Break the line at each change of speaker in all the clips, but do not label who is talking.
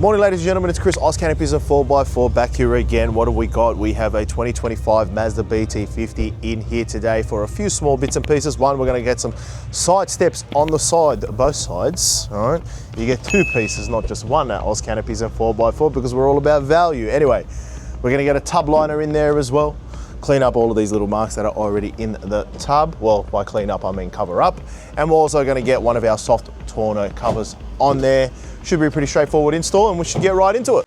Morning, ladies and gentlemen, it's Chris, Canopies 4x4 back here again. What have we got? We have a 2025 Mazda BT-50 in here today for a few small bits and pieces. One, we're going to get some side steps on the side, both sides, all right? You get two pieces, not just one at Canopies 4x4 because we're all about value. Anyway, we're going to get a Tubliner in there as well. Clean up all of these little marks that are already in the tub. Well, by clean up, I mean cover up. And we're also going to get one of our soft Tonneau covers on there. Should be a pretty straightforward install and we should get right into it.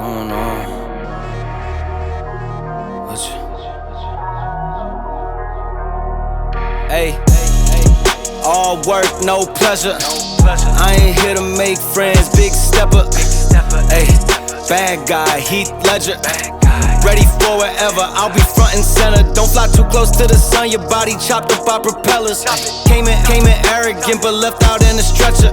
don't know. What's Hey, all work, no pleasure. I ain't here to make friends, big stepper. Hey, bad guy, Heath Ledger. Ready for whatever, I'll be front and center. Don't fly too close to the sun, your body chopped up by propellers. Came in arrogant, but left out in a stretcher.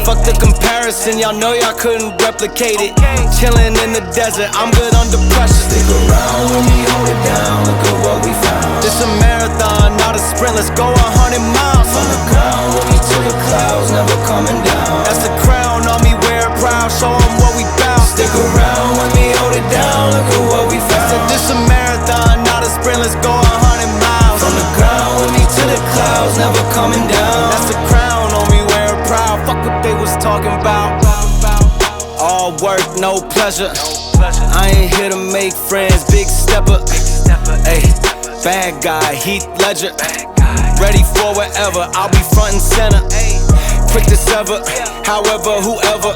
Fuck the comparison, y'all know y'all couldn't replicate it. Chillin' in the desert, I'm good under pressure.
Stick around when we hold it down, look at what we found.
This a marathon, not a sprint, let's go 100 miles.
From the ground, we'll be to the clouds, never coming down.
That's the crown on me, wear it proud, show 'em what we bout.
Stick around when we hold it down, look at what we found.
Said this a marathon, not a sprint, let's go 100 miles.
From the ground, we'll be to the clouds, never coming down.
That's the crown on me, wear it proud, fuck what they was talking about. All work, no pleasure. I ain't here to make friends, big stepper. Ay, bad guy, Heath Ledger. Ready for whatever, I'll be front and center. Quick to sever, however, whoever.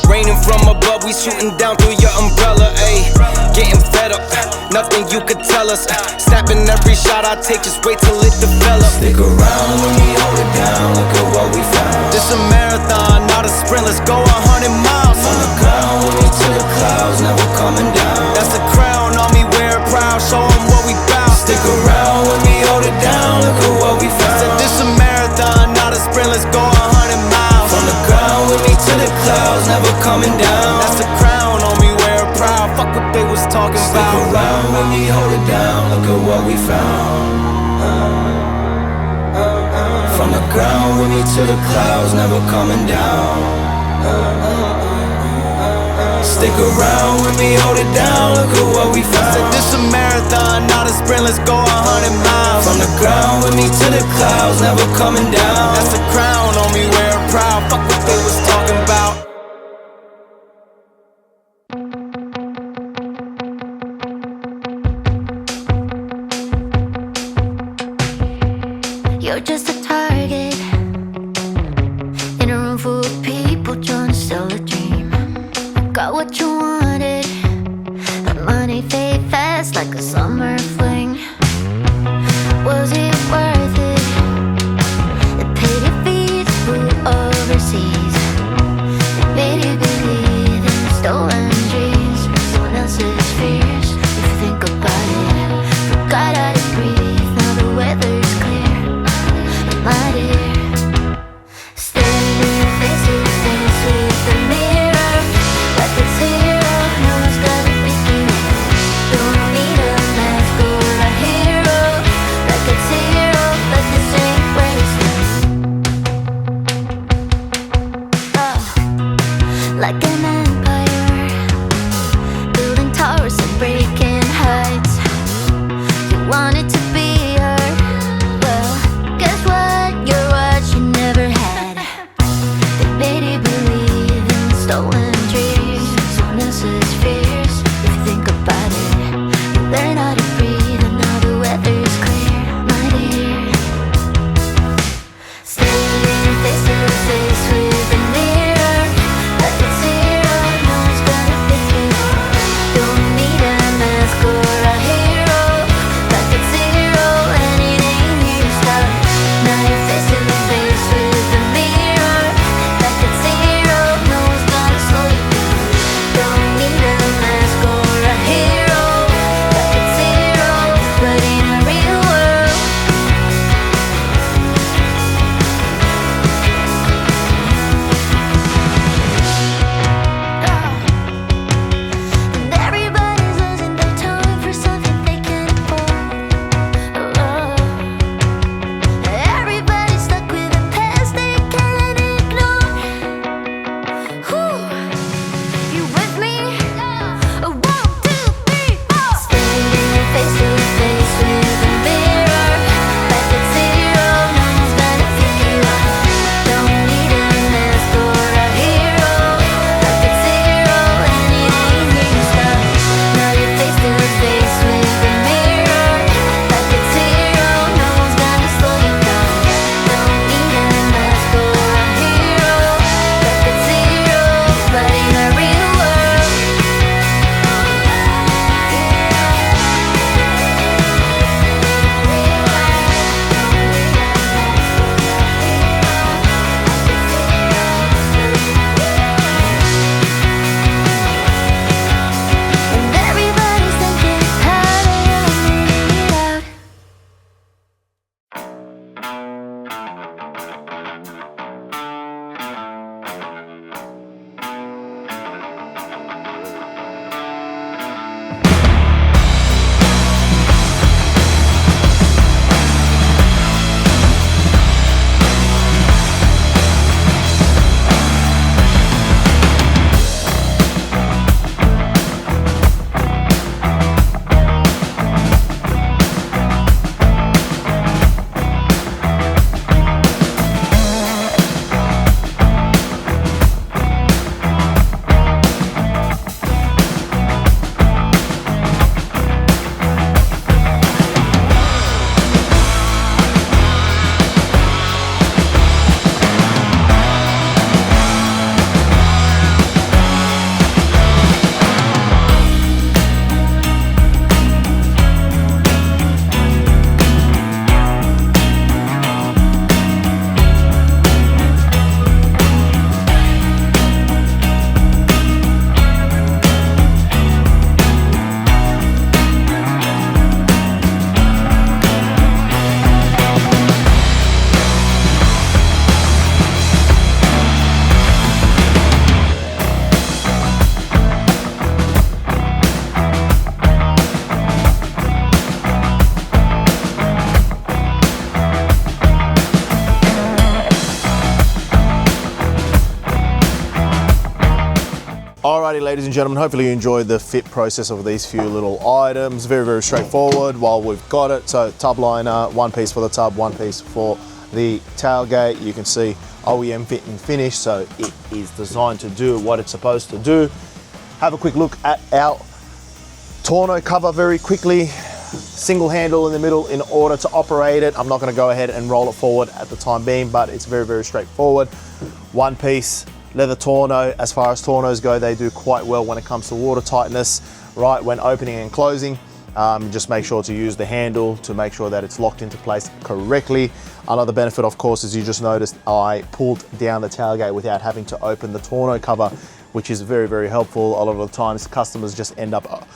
Raining from above, we shooting down through your umbrella. Ay, getting fed up, nothing you could tell us. Snapping every shot I take, just wait till it develops.
Stick around when we hold it down, look at what we found.
This a marathon, not a sprint, let's go 100 miles.
From the ground, we'll be to the clouds, never coming down.
That's the crown on me, wear it proud, show 'em what we bout.
Stick around when we hold it down, look at what we found.
Said this a marathon, not a sprint, let's go 100 miles.
From the ground, we'll be to the clouds, never coming down.
That's the crown on me, wear it proud, fuck what they was talking
Stick
about.
around when we hold it down, look at what we found. From the ground, we'll be to the clouds, never coming down. Stick around when we hold it down, look at what we found.
Said this a marathon, not a sprint, let's go 100 miles.
From the ground, with me to the clouds, never coming down.
That's the crown on me, wear it proud, fuck what they was talking about.
You're just a target in a room full of people trying to sell a dream. Got what you wanted, but money fade fast like a summer fling. Was it worth it? It paid your fees, flew overseas. It made you believe in stolen dreams, someone else's fears. If you think about it, forgot how to breathe. Now the weather's clear.
Alrighty, ladies and gentlemen, hopefully you enjoyed the fit process of these few little items. Very, very straightforward while we've got it. So Tubliner, one piece for the tub, one piece for the tailgate. You can see OEM fit and finish, so it is designed to do what it's supposed to do. Have a quick look at our tonneau cover very quickly. Single handle in the middle in order to operate it. I'm not going to go ahead and roll it forward at the time being, but it's very, very straightforward. One piece leather tonneau. As far as tonneaus go, they do quite well when it comes to water tightness, right? When opening and closing, just make sure to use the handle to make sure that it's locked into place correctly. Another benefit, of course, is you just noticed I pulled down the tailgate without having to open the tonneau cover, which is very, very helpful. A lot of the times customers just end up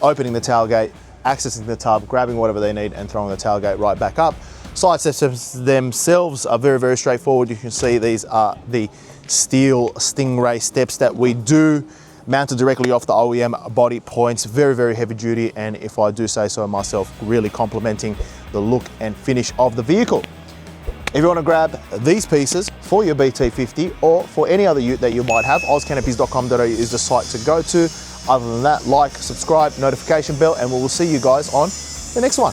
opening the tailgate, accessing the tub, grabbing whatever they need and throwing the tailgate right back up. Side steps themselves are very, very straightforward. You can see these are the steel Stingray steps that we do, mounted directly off the OEM body points. Very, very heavy duty, and if I do say so myself, really complementing the look and finish of the vehicle. If you want to grab these pieces for your BT-50 or for any other ute that you might have, ozcanopies.com.au is the site to go to. Other than that, like, subscribe, notification bell, and we will see you guys on the next one.